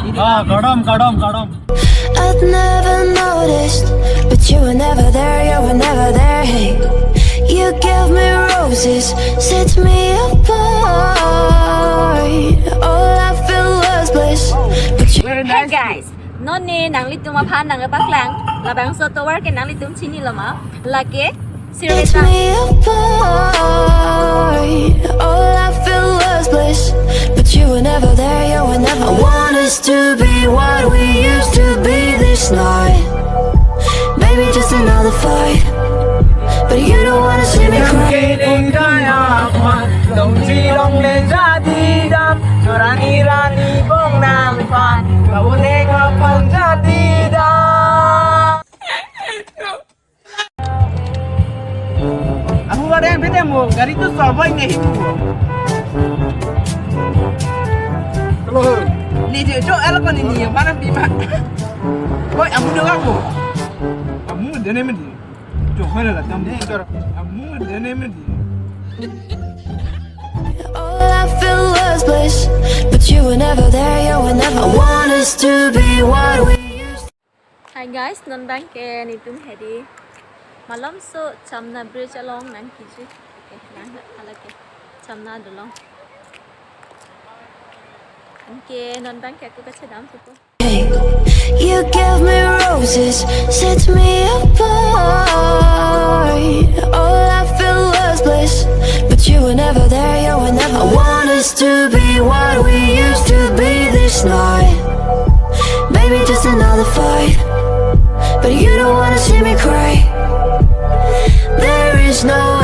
Kadam. I'd never noticed, but you were never there, you were never there. Hey, you gave me roses, set me apart. All I felt was bliss, but you. Hey guys, nonne nang litum aphan nang baklang, labang so towar ke nang litum chini lama, lake Set sireta. me apart. All I felt was bliss, but you were never there, you were never. I want us to be what we used to be this night. Maybe just another fight, but you don't wanna see me cry. Đồng chí đông lên ra đi đam, cho rani bông nam phan, và bố thế ngọc phần ra đi đam. Aku ada yang beda mu, dari itu sobat nih itu. Kalau ni dia jo elok ni mana bima. Boy, kamu dengar aku. Kamu dene medi. Jo mana lah kamu dengar. Kamu dene medi. All I felt was bliss, but you were never there, you were never. I want us to be what we used to. Hi guys, non bang ke ni tum hedi. Malam so Chomna Bridge along nang kiji. Okay, nang alake. Chomna dolong. Okay, non bang ke aku baca dalam situ. Hey, you gave me roses, set me apart. All I felt was bliss, but you were never there, you were never. I want us to be what we used to be this night. Maybe just another fight, but you don't wanna see me cry. There is no